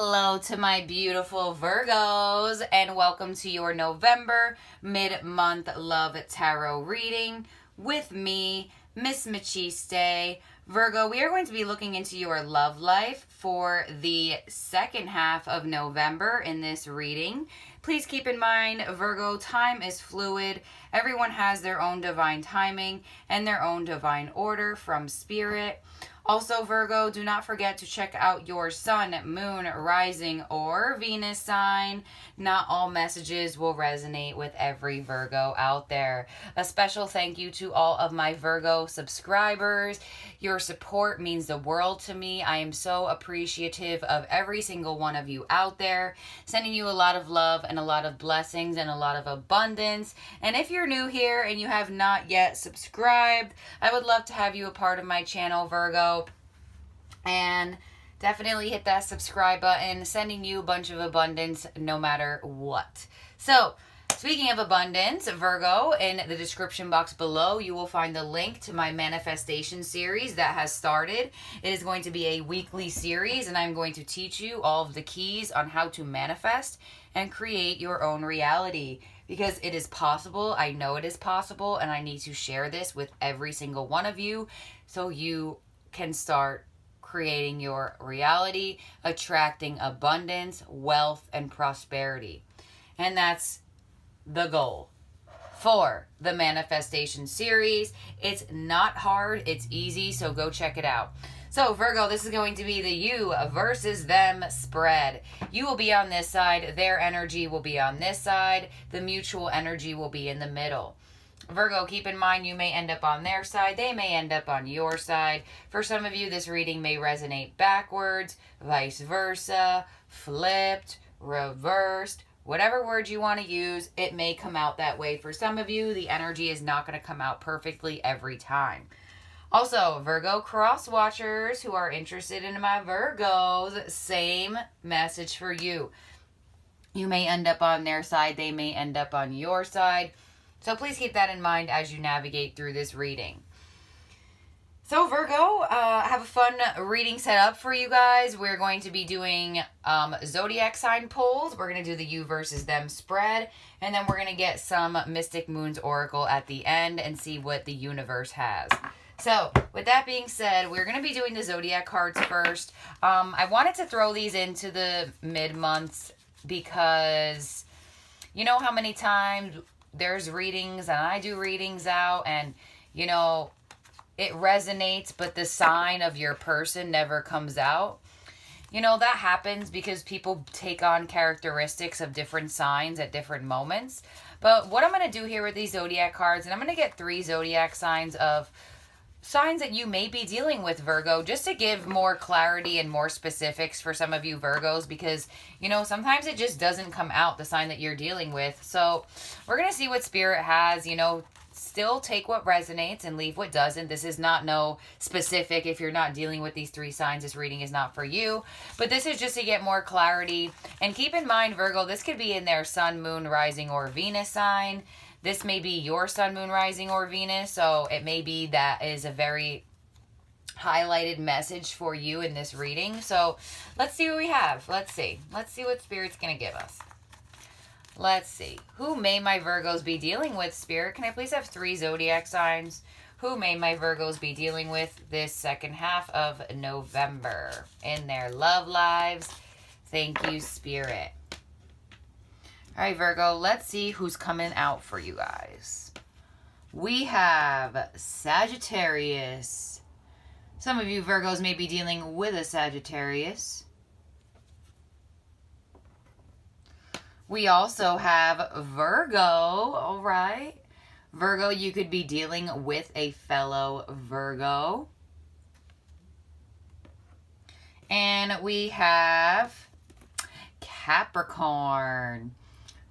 Hello to my beautiful Virgos, and welcome to your November mid-month love tarot reading with me, Miss Machiste. Virgo, we are going to be looking into your love life for the second half of November in this reading. Please keep in mind, Virgo, time is fluid. Everyone has their own divine timing and their own divine order from Spirit. Also, Virgo, do not forget to check out your sun, moon, rising, or Venus sign. Not all messages will resonate with every Virgo out there. A special thank you to all of my Virgo subscribers. Your support means the world to me. I am so appreciative of every single one of you out there. Sending you a lot of love and a lot of blessings and a lot of abundance. And if you're new here and you have not yet subscribed, I would love to have you a part of my channel, Virgo. And definitely hit that subscribe button, sending you a bunch of abundance no matter what. So, speaking of abundance, Virgo, in the description box below, you will find the link to my manifestation series that has started. It is going to be a weekly series, and I'm going to teach you all of the keys on how to manifest and create your own reality. Because it is possible, I know it is possible, and I need to share this with every single one of you so you can start creating your reality, attracting abundance, wealth, and prosperity. And that's the goal for the manifestation series. It's not hard, it's easy, so go check it out. So Virgo, this is going to be the you versus them spread. You will be on this side, their energy will be on this side, the mutual energy will be in the middle. Virgo, keep in mind you may end up on their side, they may end up on your side. For some of you, this reading may resonate backwards, vice versa, flipped, reversed, whatever word you want to use, it may come out that way. For some of you, the energy is not going to come out perfectly every time. Also, Virgo cross watchers who are interested in my Virgos, same message for you. You may end up on their side, they may end up on your side. So please keep that in mind as you navigate through this reading. So Virgo, I have a fun reading set up for you guys. We're going to be doing zodiac sign pulls. We're going to do the you versus them spread. And then we're going to get some Mystic Moon's Oracle at the end and see what the universe has. So with that being said, we're going to be doing the zodiac cards first. I wanted to throw these into the mid-months because you know how many times there's readings and I do readings out and, you know, it resonates, but the sign of your person never comes out. You know, that happens because people take on characteristics of different signs at different moments. But what I'm going to do here with these zodiac cards, and I'm going to get 3 zodiac signs of signs that you may be dealing with, Virgo, just to give more clarity and more specifics for some of you Virgos, because, you know, sometimes it just doesn't come out, the sign that you're dealing with. So we're going to see what Spirit has, you know, still take what resonates and leave what doesn't. This is not no specific. If you're not dealing with these 3 signs, this reading is not for you. But this is just to get more clarity. And keep in mind, Virgo, this could be in their sun, moon, rising, or Venus sign. This may be your sun, moon, rising, or Venus, so it may be that is a very highlighted message for you in this reading. So let's see what we have. Let's see. Let's see what Spirit's going to give us. Let's see. Who may my Virgos be dealing with, Spirit? Can I please have 3 zodiac signs? Who may my Virgos be dealing with this second half of November in their love lives? Thank you, Spirit. All right, Virgo, let's see who's coming out for you guys. We have Sagittarius. Some of you Virgos may be dealing with a Sagittarius. We also have Virgo, all right. Virgo, you could be dealing with a fellow Virgo. And we have Capricorn.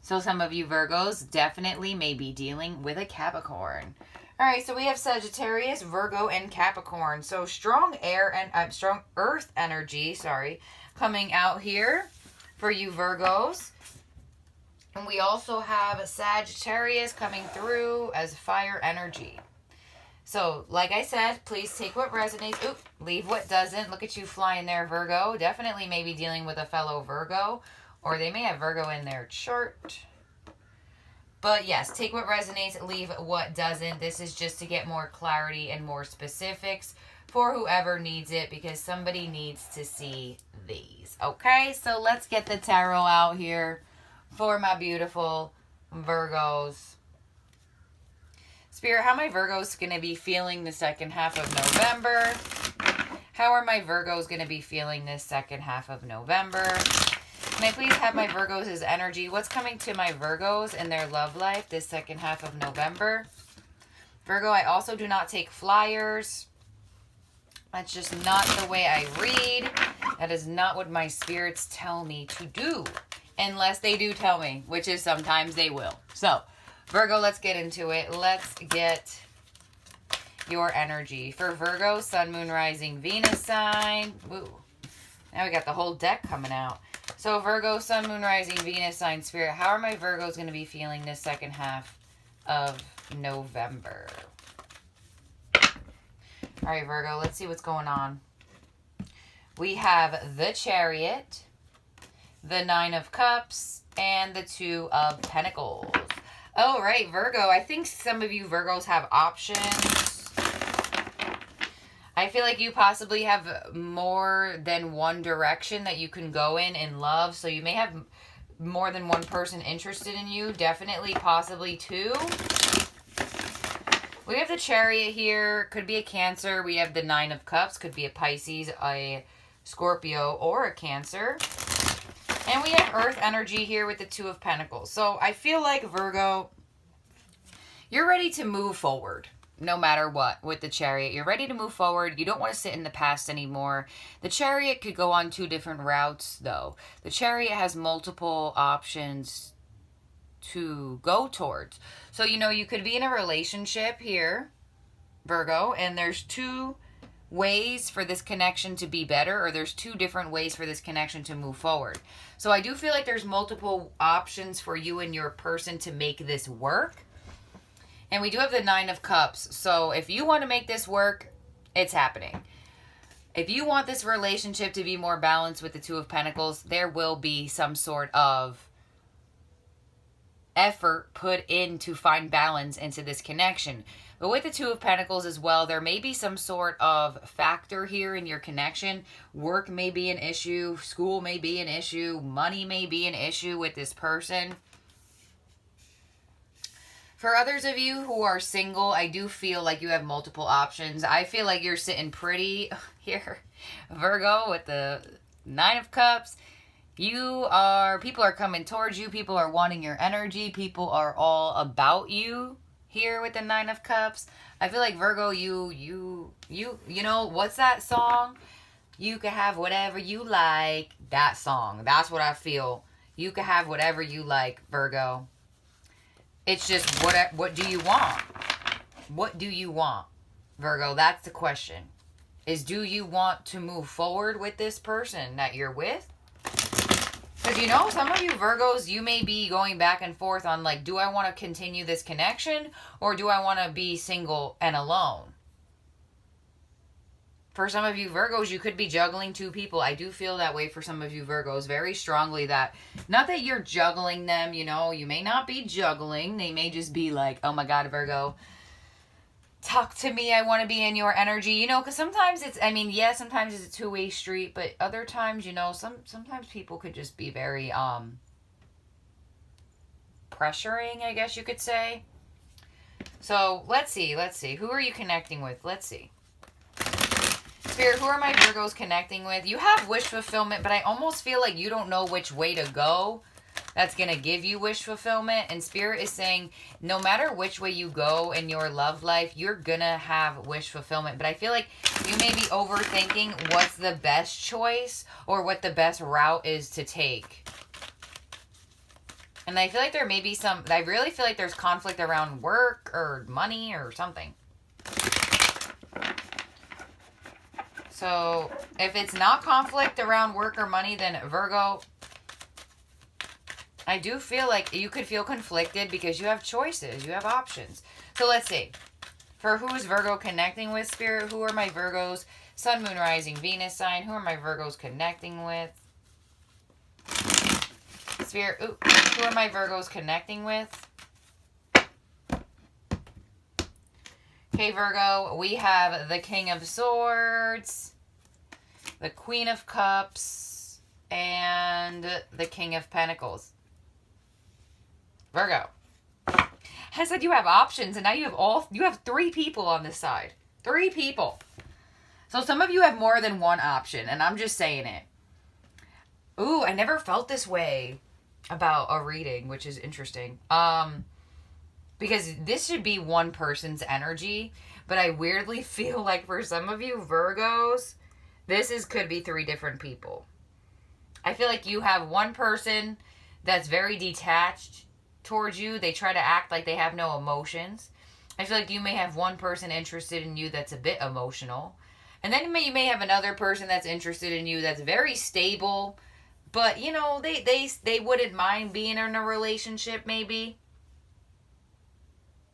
So some of you Virgos definitely may be dealing with a Capricorn. All right, so we have Sagittarius, Virgo, and Capricorn. So strong air and strong earth energy, coming out here for you Virgos. And we also have Sagittarius coming through as fire energy. So, like I said, please take what resonates. Oop, leave what doesn't. Look at you flying there, Virgo. Definitely maybe dealing with a fellow Virgo. Or they may have Virgo in their chart. But yes, take what resonates, leave what doesn't. This is just to get more clarity and more specifics for whoever needs it, because somebody needs to see these. Okay, so let's get the tarot out here for my beautiful Virgos. Spirit, how are my Virgos going to be feeling the second half of November? How are my Virgos going to be feeling this second half of November? Can I please have my Virgos' energy? What's coming to my Virgos in their love life this second half of November? Virgo, I also do not take flyers. That's just not the way I read. That is not what my spirits tell me to do. Unless they do tell me, which is sometimes they will. So, Virgo, let's get into it. Let's get your energy. For Virgo, Sun, Moon, Rising, Venus sign. Woo. Now we got the whole deck coming out. So, Virgo, Sun, Moon, Rising, Venus sign, Spirit. How are my Virgos going to be feeling this second half of November? All right, Virgo, let's see what's going on. We have the Chariot, the Nine of Cups, and the Two of Pentacles. All right, Virgo, I think some of you Virgos have options. I feel like you possibly have more than one direction that you can go in love. So you may have more than one person interested in you. Definitely, possibly two. We have the Chariot here. Could be a Cancer. We have the Nine of Cups. Could be a Pisces, a Scorpio, or a Cancer. And we have Earth energy here with the Two of Pentacles. So I feel like, Virgo, you're ready to move forward. No matter what, with the Chariot. You're ready to move forward. You don't want to sit in the past anymore. The Chariot could go on two different routes, though. The Chariot has multiple options to go towards. So, you know, you could be in a relationship here, Virgo, and there's two ways for this connection to be better, or there's two different ways for this connection to move forward. So I do feel like there's multiple options for you and your person to make this work. And we do have the Nine of Cups. So if you want to make this work, it's happening. If you want this relationship to be more balanced with the Two of Pentacles, there will be some sort of effort put in to find balance into this connection. But with the Two of Pentacles as well, there may be some sort of factor here in your connection. Work may be an issue. School may be an issue. Money may be an issue with this person. For others of you who are single, I do feel like you have multiple options. I feel like you're sitting pretty here, Virgo, with the Nine of Cups. People are coming towards you. People are wanting your energy. People are all about you here with the Nine of Cups. I feel like, Virgo, you know, what's that song? You can have whatever you like. That song. That's what I feel. You can have whatever you like, Virgo. It's just, what do you want? What do you want, Virgo? That's the question. Is, do you want to move forward with this person that you're with? Because, you know, some of you Virgos, you may be going back and forth on, like, do I want to continue this connection, or do I want to be single and alone? For some of you Virgos, you could be juggling two people. I do feel that way for some of you Virgos very strongly, that not that you're juggling them, you know, you may not be juggling. They may just be like, oh my God, Virgo, talk to me. I want to be in your energy, you know, because sometimes it's, I mean, yeah, sometimes it's a two-way street, but other times, you know, sometimes people could just be very pressuring, I guess you could say. So let's see. Who are you connecting with? Let's see. Spirit, who are my Virgos connecting with? You have wish fulfillment, but I almost feel like you don't know which way to go that's going to give you wish fulfillment. And Spirit is saying, no matter which way you go in your love life, you're going to have wish fulfillment. But I feel like you may be overthinking what's the best choice or what the best route is to take. And I feel like there may be I really feel like there's conflict around work or money or something. So, if it's not conflict around work or money, then Virgo, I do feel like you could feel conflicted because you have choices. You have options. So, let's see. For who is Virgo connecting with, Spirit? Who are my Virgos? Sun, Moon, Rising, Venus sign. Who are my Virgos connecting with? Spirit, ooh, who are my Virgos connecting with? Okay, Virgo, we have the King of Swords, the Queen of Cups, and the King of Pentacles. Virgo. I said you have options, and now you have 3 people on this side. 3 people. So some of you have more than one option, and I'm just saying it. Ooh, I never felt this way about a reading, which is interesting. Because this should be one person's energy, but I weirdly feel like for some of you Virgos, could be 3 different people. I feel like you have one person that's very detached towards you. They try to act like they have no emotions. I feel like you may have one person interested in you that's a bit emotional. And then you may have another person that's interested in you that's very stable. But, you know, they wouldn't mind being in a relationship maybe.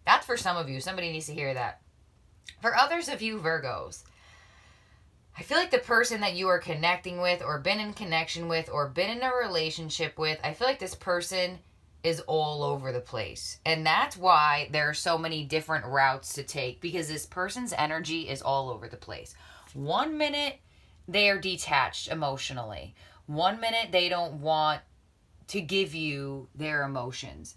That's for some of you. Somebody needs to hear that. For others of you Virgos, I feel like the person that you are connecting with or been in connection with or been in a relationship with, I feel like this person is all over the place. And that's why there are so many different routes to take, because this person's energy is all over the place. 1 minute, they are detached emotionally. 1 minute, they don't want to give you their emotions.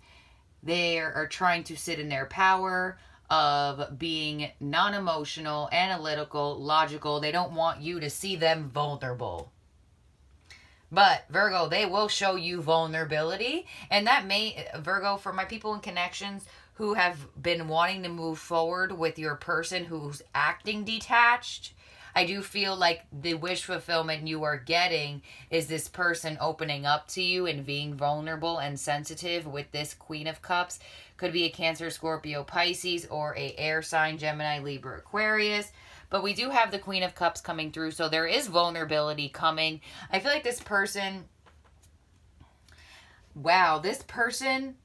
They are trying to sit in their power of being non-emotional, analytical, logical. They don't want you to see them vulnerable. But Virgo, they will show you vulnerability. And that may, Virgo, for my people in connections who have been wanting to move forward with your person who's acting detached, I do feel like the wish fulfillment you are getting is this person opening up to you and being vulnerable and sensitive with this Queen of Cups. Could be a Cancer, Scorpio, Pisces, or a air sign, Gemini, Libra, Aquarius. But we do have the Queen of Cups coming through, so there is vulnerability coming. I feel like this person, wow, this person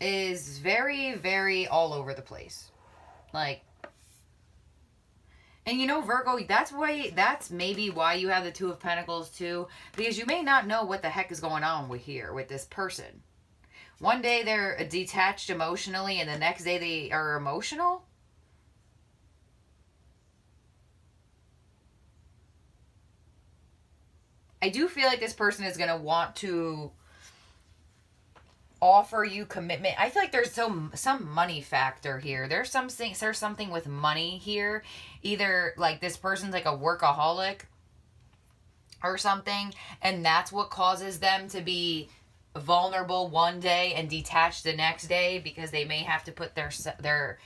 is very, very all over the place. Like, and you know, Virgo, that's maybe why you have the Two of Pentacles too, because you may not know what the heck is going on with this person. One day they're detached emotionally, and the next day they are emotional. I do feel like this person is going to want to offer you commitment. I feel like there's some money factor here. There's something with money here. Either like this person's like a workaholic or something, and that's what causes them to be vulnerable one day and detached the next day, because they may have to put their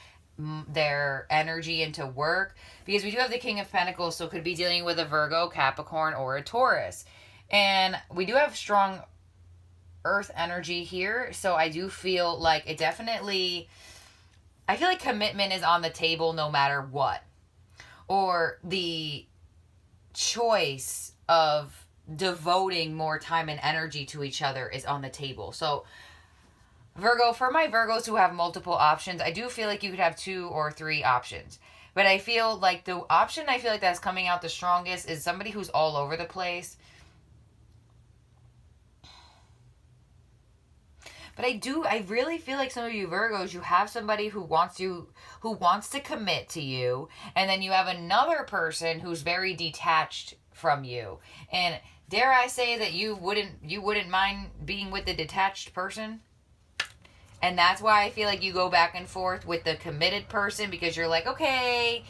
energy into work, because we do have the King of Pentacles, so could be dealing with a Virgo, Capricorn, or a Taurus. And we do have strong earth energy here, so I do feel like I feel like commitment is on the table no matter what, or the choice of devoting more time and energy to each other is on the table. So Virgo, for my Virgos who have multiple options, I do feel like you could have 2 or 3 options. But I feel like the option that's coming out the strongest is somebody who's all over the place. But I really feel like some of you Virgos, you have somebody who wants to commit to you, and then you have another person who's very detached from you. And dare I say that you wouldn't mind being with the detached person? And that's why I feel like you go back and forth with the committed person, because you're like, okay,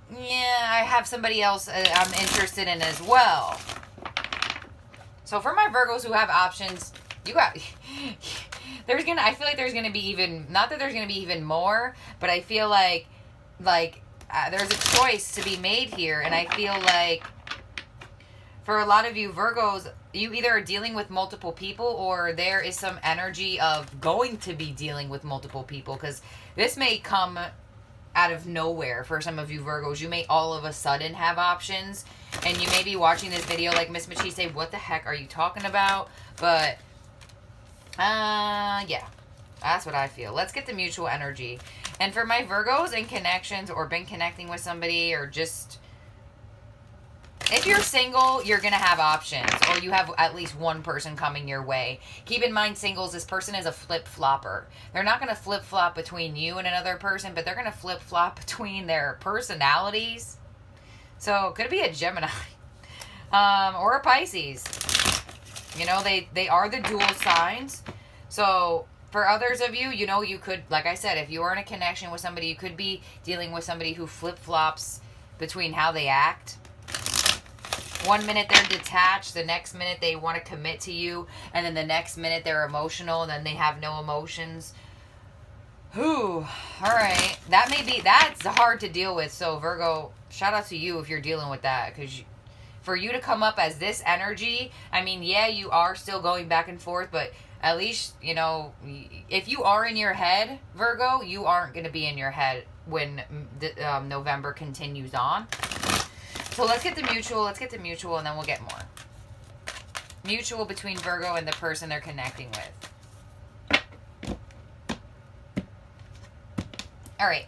yeah, I have somebody else I'm interested in as well. So for my Virgos who have options, I feel like there's gonna be even, not that there's gonna be even more, but I feel like there's a choice to be made here. And I feel like for a lot of you Virgos, you either are dealing with multiple people, or there is some energy of going to be dealing with multiple people, because this may come out of nowhere. For some of you Virgos, you may all of a sudden have options, and you may be watching this video like, Miss Machiste, what the heck are you talking about? But yeah, That's what I feel. Let's get the mutual energy. And for my Virgos in connections or been connecting with somebody or just... If you're single, you're going to have options. Or you have at least one person coming your way. Keep in mind, singles, this person is a flip-flopper. They're not going to flip-flop between you and another person, but they're going to flip-flop between their personalities. So, could it be a Gemini? Or a Pisces. You know, they are the dual signs. So, for others of you, you know, you could, like I said, if you are in a connection with somebody, you could be dealing with somebody who flip-flops between how they act. One minute they're detached, the next minute they want to commit to you, and then the next minute they're emotional, and then they have no emotions. Whew. Alright. That's hard to deal with. So, Virgo, shout out to you if you're dealing with that, because for you to come up as this energy, I mean, yeah, you are still going back and forth, but at least, you know, if you are in your head, Virgo, you aren't going to be in your head when November continues on. So let's get the mutual, and then we'll get more. Mutual between Virgo and the person they're connecting with. All right.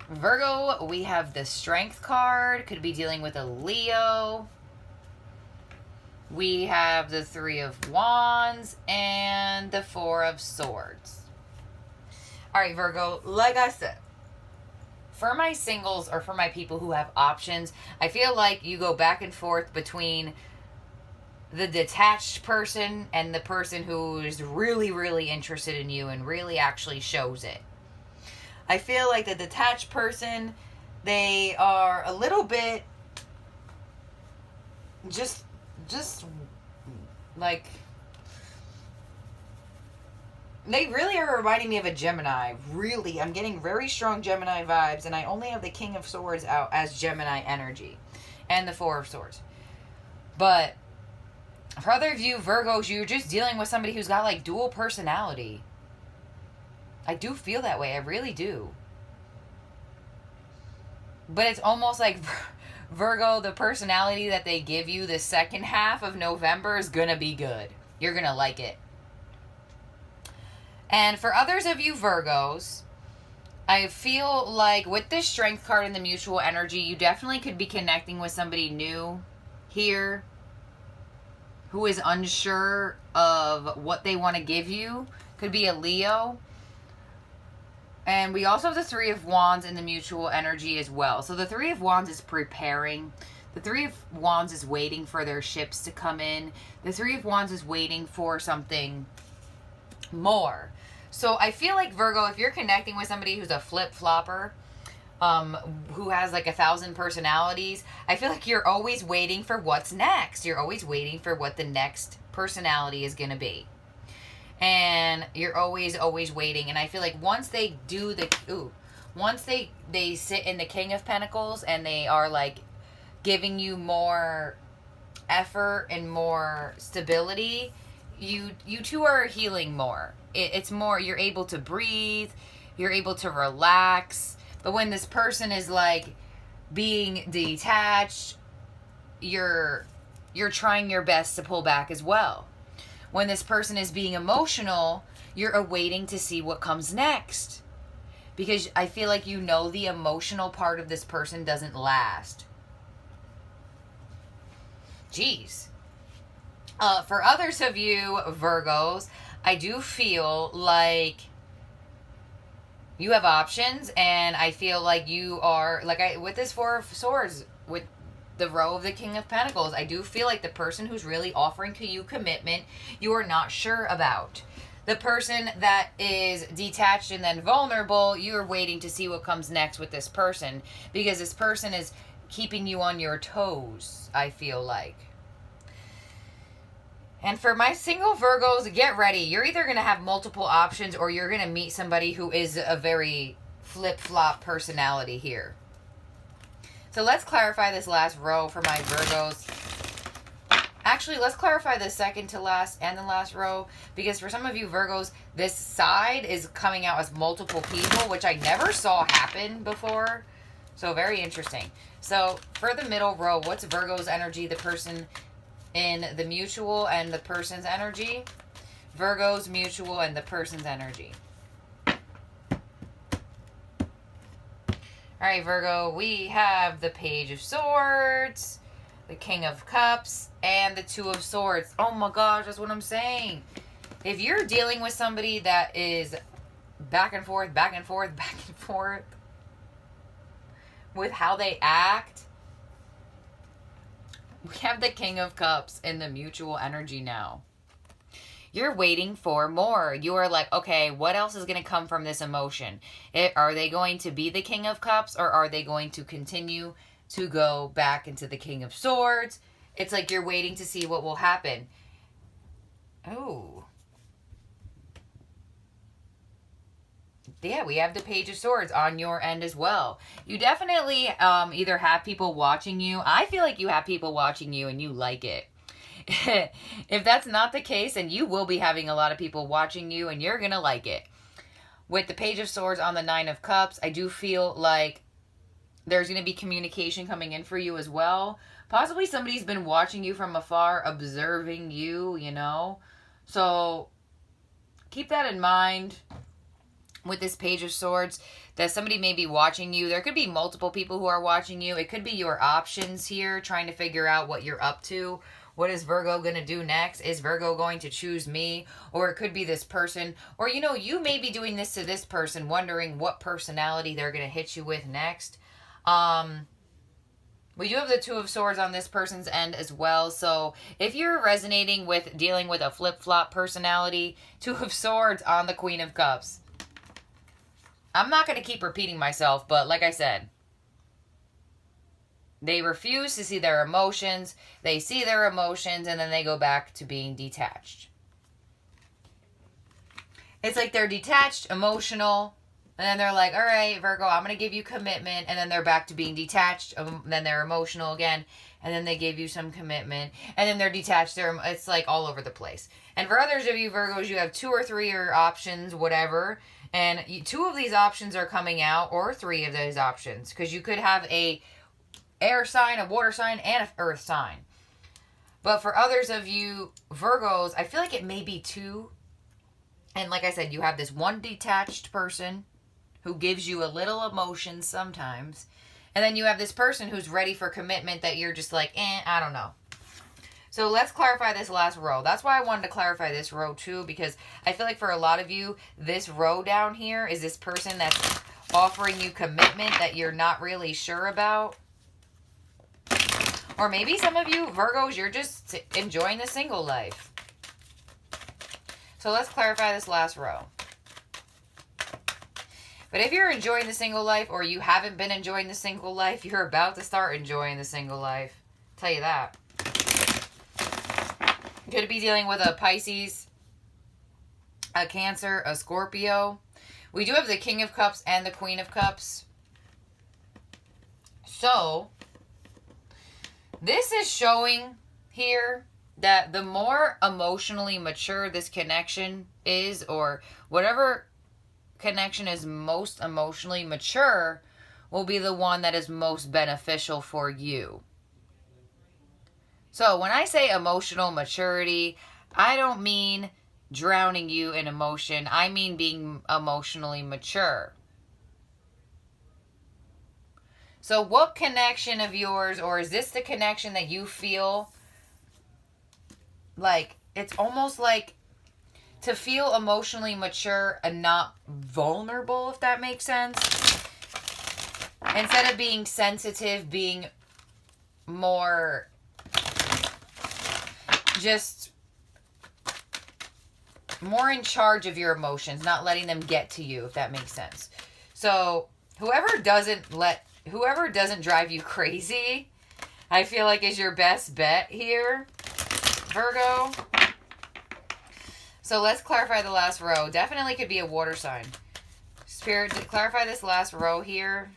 Virgo, we have the Strength card. Could be dealing with a Leo. We have the Three of Wands and the Four of Swords. All right, Virgo, like I said, for my singles or for my people who have options, I feel like you go back and forth between the detached person and the person who is really, really interested in you and really actually shows it. I feel like the detached person, they are a little bit just like, they really are reminding me of a Gemini. Really, I'm getting very strong Gemini vibes, and I only have the King of Swords out as Gemini energy and the Four of Swords. But for other of you Virgos, you're just dealing with somebody who's got like dual personality. I do feel that way. I really do. But it's almost like Virgo, the personality that they give you the second half of November is going to be good. You're going to like it. And for others of you Virgos, I feel like with this Strength card and the mutual energy, you definitely could be connecting with somebody new here who is unsure of what they want to give you. Could be a Leo. And we also have the Three of Wands in the mutual energy as well. So the Three of Wands is preparing. The Three of Wands is waiting for their ships to come in. The Three of Wands is waiting for something more. So I feel like, Virgo, if you're connecting with somebody who's a flip-flopper, who has like 1,000 personalities, I feel like you're always waiting for what's next. You're always waiting for what the next personality is going to be. And you're always waiting. And I feel like once they do once they sit in the King of Pentacles and they are like giving you more effort and more stability, you two are healing more. It's more, you're able to breathe, you're able to relax. But when this person is like being detached, you're trying your best to pull back as well. When this person is being emotional, you're awaiting to see what comes next. Because I feel like you know the emotional part of this person doesn't last. Jeez. For others of you Virgos, I do feel like you have options, and I feel like you are, with this Four of Swords, with the row of the King of Pentacles, I do feel like the person who's really offering to you commitment, you are not sure about. The person that is detached and then vulnerable, you're waiting to see what comes next with this person, because this person is keeping you on your toes, I feel like. And for my single Virgos, get ready. You're either going to have multiple options, or you're going to meet somebody who is a very flip-flop personality here. So let's clarify this last row for my Virgos. Actually, let's clarify the second to last and the last row, because for some of you Virgos, this side is coming out as multiple people, which I never saw happen before. So very interesting. So for the middle row, what's Virgo's energy, the person in the mutual, and the person's energy? Virgo's mutual and the person's energy. All right, Virgo, we have the Page of Swords, the King of Cups, and the Two of Swords. Oh my gosh, that's what I'm saying. If you're dealing with somebody that is back and forth, back and forth, back and forth with how they act, we have the King of Cups in the mutual energy now. You're waiting for more. You are like, okay, what else is going to come from this emotion? Are they going to be the King of Cups, or are they going to continue to go back into the King of Swords? It's like you're waiting to see what will happen. Oh. Yeah, we have the Page of Swords on your end as well. You definitely either have people watching you. I feel like you have people watching you and you like it. If that's not the case, then you will be having a lot of people watching you and you're going to like it. With the Page of Swords on the Nine of Cups, I do feel like there's going to be communication coming in for you as well. Possibly somebody's been watching you from afar, observing you, you know. So keep that in mind with this Page of Swords, that somebody may be watching you. There could be multiple people who are watching you. It could be your options here, trying to figure out what you're up to. What is Virgo going to do next? Is Virgo going to choose me? Or it could be this person. Or, you know, you may be doing this to this person, wondering what personality they're going to hit you with next. We do have the Two of Swords on this person's end as well. So if you're resonating with dealing with a flip-flop personality, Two of Swords on the Queen of Cups. I'm not going to keep repeating myself, but like I said, they refuse to see their emotions. They see their emotions and then they go back to being detached. It's like they're detached, emotional, and then they're like, all right, Virgo, I'm going to give you commitment. And then they're back to being detached. Then they're emotional again. And then they give you some commitment. And then they're detached. It's like all over the place. And for others of you Virgos, you have 2 or 3 or options, whatever. And 2 of these options are coming out, or 3 of those options. Because you could have a air sign, a water sign, and an earth sign. But for others of you Virgos, I feel like it may be 2. And like I said, you have this one detached person who gives you a little emotion sometimes. And then you have this person who's ready for commitment that you're just like, I don't know. So let's clarify this last row. That's why I wanted to clarify this row too, because I feel like for a lot of you, this row down here is this person that's offering you commitment that you're not really sure about. Or maybe some of you Virgos, you're just enjoying the single life. So let's clarify this last row. But if you're enjoying the single life, or you haven't been enjoying the single life, you're about to start enjoying the single life. I'll tell you that. You could be dealing with a Pisces, a Cancer, a Scorpio. We do have the King of Cups and the Queen of Cups. So this is showing here that the more emotionally mature this connection is, or whatever connection is most emotionally mature, will be the one that is most beneficial for you. So when I say emotional maturity, I don't mean drowning you in emotion. I mean being emotionally mature. So what connection of yours, or is this the connection that you feel like, it's almost like to feel emotionally mature and not vulnerable, if that makes sense? Instead of being sensitive, being more just more in charge of your emotions, not letting them get to you, if that makes sense. So whoever doesn't drive you crazy, I feel like is your best bet here, Virgo. So let's clarify the last row. Definitely could be a water sign. Spirit, to clarify this last row here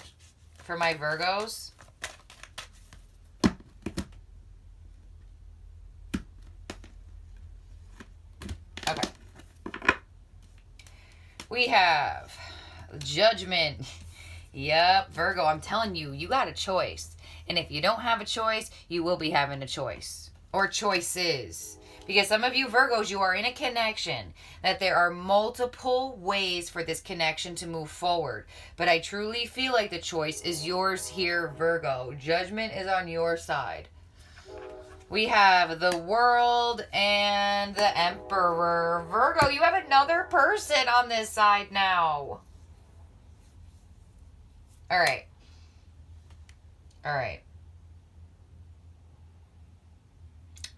for my Virgos. Okay. We have Judgment. Yep, Virgo, I'm telling you, you got a choice. And if you don't have a choice, you will be having a choice. or choices. Because some of you Virgos, you are in a connection that there are multiple ways for this connection to move forward. But I truly feel like the choice is yours here, Virgo. Judgment is on your side. We have the World and the Emperor. Virgo, you have another person on this side now. All right. All right.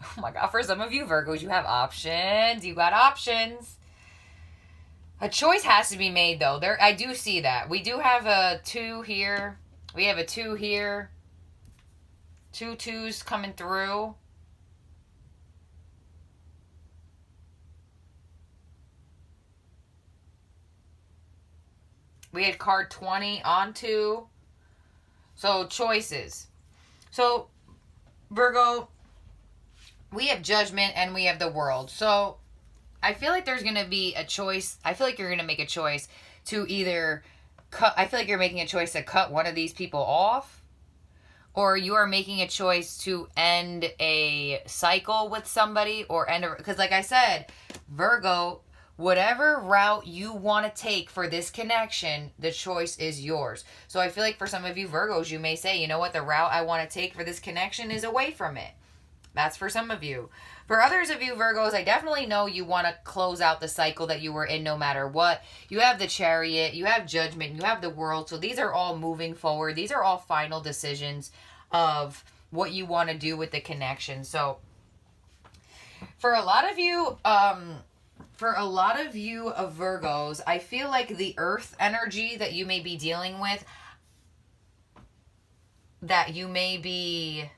Oh my God, for some of you Virgos, you have options. You got options. A choice has to be made, though. I do see that. We do have a 2 here. We have a 2 here. 2 2s coming through. We had card 20 on 2. So, choices. So, Virgo, we have Judgment and we have the World. So, I feel like there's going to be a choice. I feel like you're going to make a choice to either cut. I feel like you're making a choice to cut one of these people off. Or you are making a choice to end a cycle with somebody. Or end a... Because like I said, Virgo, whatever route you want to take for this connection, the choice is yours. So I feel like for some of you Virgos, you may say, you know what, the route I want to take for this connection is away from it. That's for some of you. For others of you Virgos, I definitely know you want to close out the cycle that you were in no matter what. You have the Chariot, you have Judgment, you have the World. So these are all moving forward. These are all final decisions of what you want to do with the connection. So for a lot of you, of Virgos, I feel like the earth energy that you may be dealing with, that you may be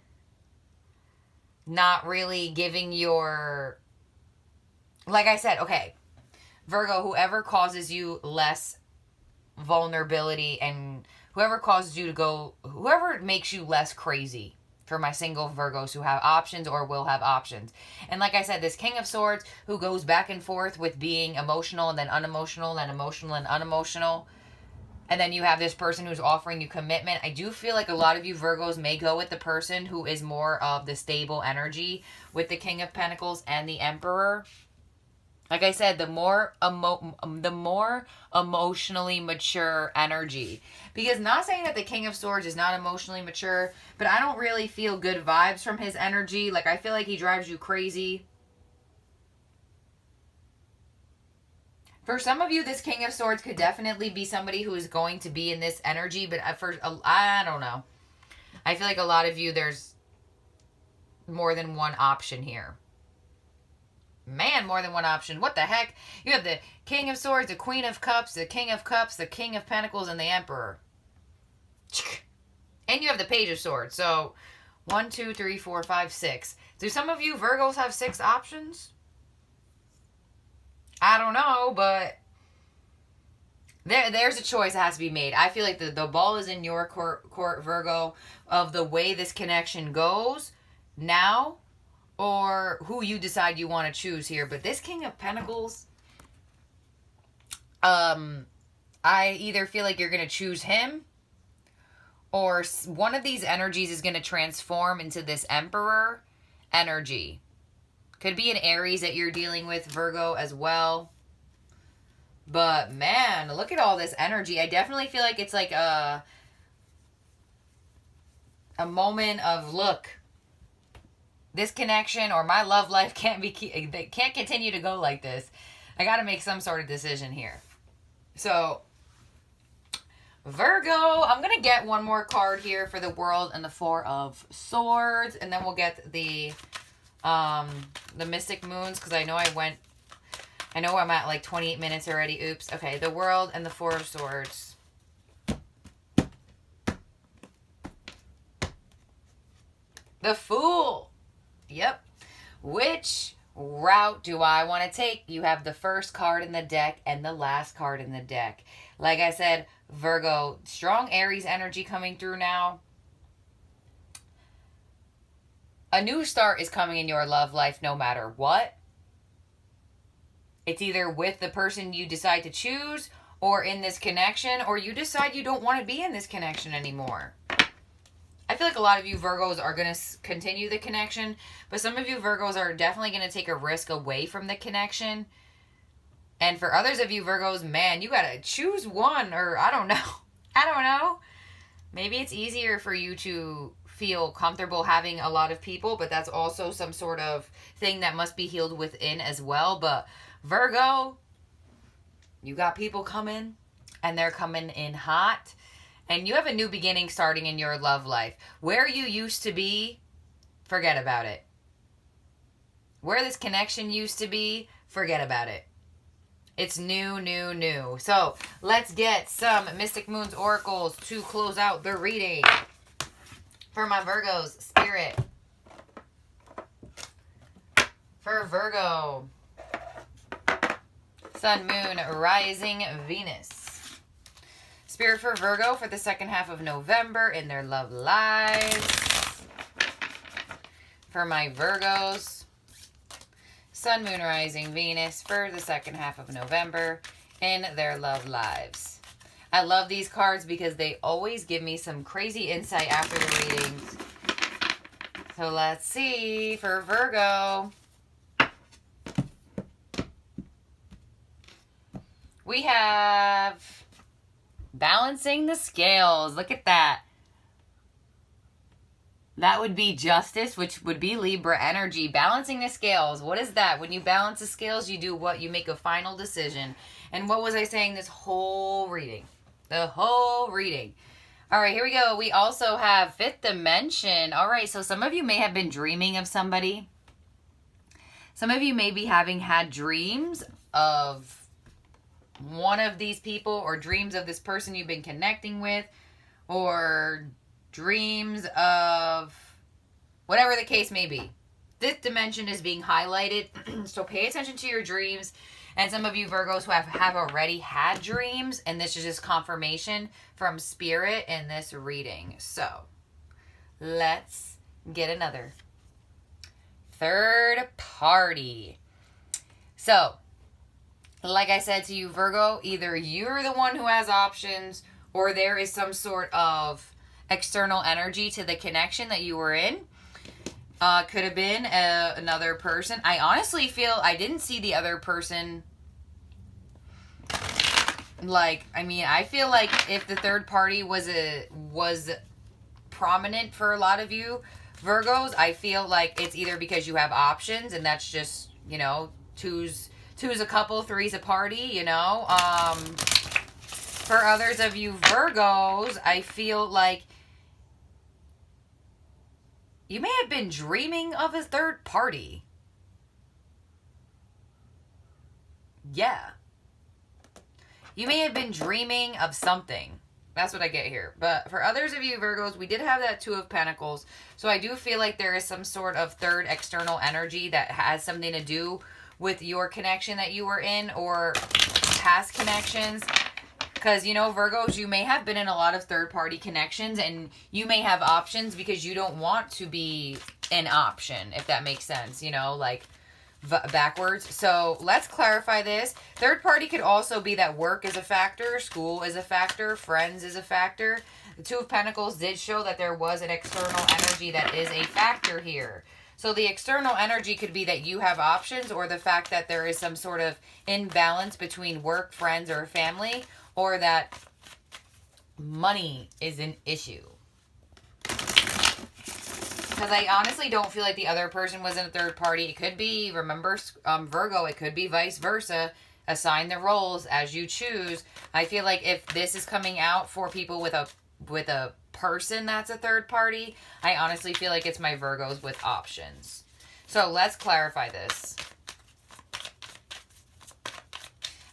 not really giving your, like I said, okay, Virgo, whoever causes you less vulnerability and whoever makes you less crazy, for my single Virgos who have options or will have options. And like I said, this King of Swords who goes back and forth with being emotional and then unemotional and emotional and unemotional. And then you have this person who's offering you commitment. I do feel like a lot of you Virgos may go with the person who is more of the stable energy with the King of Pentacles and the Emperor. Like I said, the more emotionally mature energy. Because not saying that the King of Swords is not emotionally mature, but I don't really feel good vibes from his energy. Like, I feel like he drives you crazy. For some of you, this King of Swords could definitely be somebody who is going to be in this energy, but at first, I don't know. I feel like a lot of you, there's more than one option here. Man, more than one option. What the heck? You have the King of Swords, the Queen of Cups, the King of Cups, the King of Pentacles, and the Emperor. And you have the Page of Swords. So, 1, 2, 3, 4, 5, 6. Do some of you Virgos have 6 options? I don't know, but there's a choice that has to be made. I feel like the ball is in your court, Virgo, of the way this connection goes now, or who you decide you want to choose here. But this King of Pentacles, I either feel like you're going to choose him, or one of these energies is going to transform into this Emperor energy. Could be an Aries that you're dealing with, Virgo, as well. But, man, look at all this energy. I definitely feel like it's like a moment of, look, this connection or my love life can't continue to go like this. I got to make some sort of decision here. So, Virgo, I'm going to get one more card here for the World and the Four of Swords. And then we'll get the Mystic Moons, because I know I'm at like 28 minutes already. Oops. Okay, the World and the Four of Swords. The Fool. Yep. Which route do I want to take? You have the first card in the deck and the last card in the deck. Like I said, Virgo, strong Aries energy coming through now. A new start is coming in your love life no matter what. It's either with the person you decide to choose or in this connection, or you decide you don't want to be in this connection anymore. I feel like a lot of you Virgos are going to continue the connection, but some of you Virgos are definitely going to take a risk away from the connection. And for others of you Virgos, man, you got to choose one, or I don't know. I don't know. Maybe it's easier for you to feel comfortable having a lot of people, but that's also some sort of thing that must be healed within as well. But Virgo, you got people coming, and they're coming in hot. And you have a new beginning starting in your love life. Where you used to be, forget about it. Where this connection used to be, forget about it. It's new, new, new. So let's get some Mystic Moon's oracles to close out the reading. For my Virgos, Spirit. For Virgo, Sun, Moon, Rising, Venus. Spirit for Virgo for the second half of November in their love lives. For my Virgos, Sun, Moon, Rising, Venus for the second half of November in their love lives. I love these cards because they always give me some crazy insight after the readings. So let's see for Virgo. We have balancing the scales. Look at that. That would be justice, which would be Libra energy. Balancing the scales. What is that? When you balance the scales, you do what? You make a final decision. And what was I saying this whole reading? The whole reading. All right, here we go. We also have fifth dimension. All right, so some of you may have been dreaming of somebody. Some of you may be having had dreams of one of these people, or dreams of this person you've been connecting with, or dreams of whatever the case may be. Fifth dimension is being highlighted, so pay attention to your dreams. And some of you Virgos who have already had dreams, and this is just confirmation from Spirit in this reading. So let's get another third party. So like I said to you, Virgo, either you're the one who has options, or there is some sort of external energy to the connection that you were in. Could have been another person. I honestly feel I didn't see the other person. Like, I mean, I feel like if the third party was prominent for a lot of you Virgos, I feel like it's either because you have options, and that's just, you know, two's a couple, three's a party, you know. For others of you Virgos, I feel like you may have been dreaming of a third party. Yeah. You may have been dreaming of something. That's what I get here. But for others of you Virgos, we did have that Two of Pentacles. So I do feel like there is some sort of third external energy that has something to do with your connection that you were in, or past connections. Because, you know, Virgos, you may have been in a lot of third-party connections, and you may have options because you don't want to be an option, if that makes sense, you know, like backwards. So let's clarify this. Third party could also be that work is a factor, school is a factor, friends is a factor. The Two of Pentacles did show that there was an external energy that is a factor here. So the external energy could be that you have options, or the fact that there is some sort of imbalance between work, friends, or family, or that money is an issue. Because I honestly don't feel like the other person was in a third party. It could be, remember, Virgo, it could be vice versa. Assign the roles as you choose. I feel like if this is coming out for people with a person that's a third party, I honestly feel like it's my Virgos with options. So let's clarify this.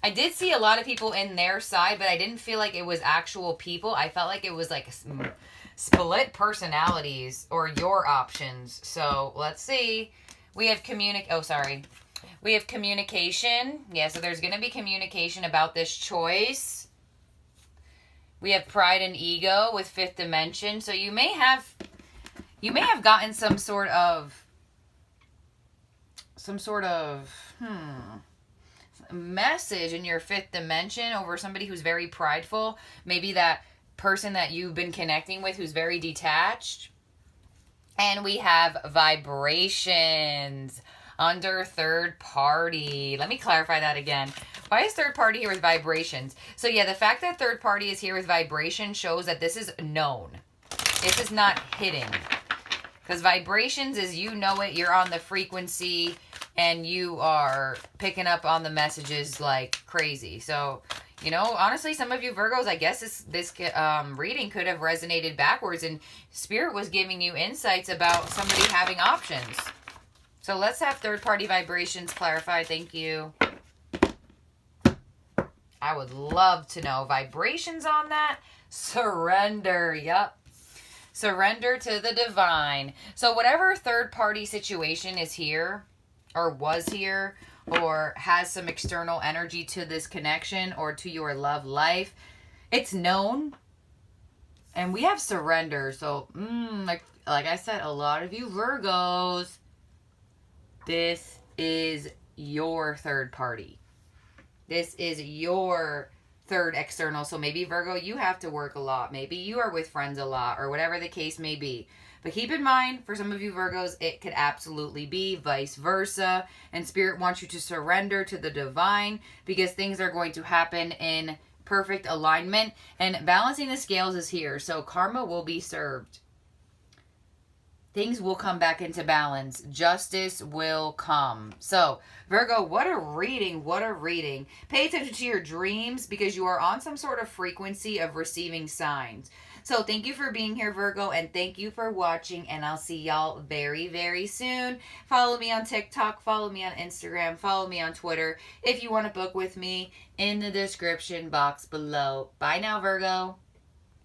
I did see a lot of people in their side, but I didn't feel like it was actual people. I felt like it was like split personalities, or your options. So let's see. We have we have communication. Yeah, so there's going to be communication about this choice. We have pride and ego with fifth dimension. So you may have gotten some sort of message in your fifth dimension over somebody who's very prideful. Maybe that person that you've been connecting with who's very detached. And we have vibrations under third party. Let me clarify that again. Why is third party here with vibrations? So yeah, the fact that third party is here with vibration shows that this is known. This is not hidden. Because vibrations is, you know it, you're on the frequency, and you are picking up on the messages like crazy. So, you know, honestly, some of you Virgos, I guess this reading could have resonated backwards, and Spirit was giving you insights about somebody having options. So let's have third-party vibrations clarified. Thank you. I would love to know vibrations on that. Surrender. Yep. Surrender to the divine. So whatever third-party situation is here, or was here, or has some external energy to this connection or to your love life, it's known. And we have surrender. So, like I said, a lot of you Virgos, this is your third party. This is your third external. So maybe Virgo, you have to work a lot. Maybe you are with friends a lot, or whatever the case may be. But keep in mind, for some of you Virgos, it could absolutely be vice versa. And Spirit wants you to surrender to the divine, because things are going to happen in perfect alignment. And balancing the scales is here. So karma will be served. Things will come back into balance. Justice will come. So, Virgo, what a reading. What a reading. Pay attention to your dreams, because you are on some sort of frequency of receiving signs. So, thank you for being here, Virgo, and thank you for watching, and I'll see y'all very, very soon. Follow me on TikTok. Follow me on Instagram. Follow me on Twitter if you want to book with me in the description box below. Bye now, Virgo.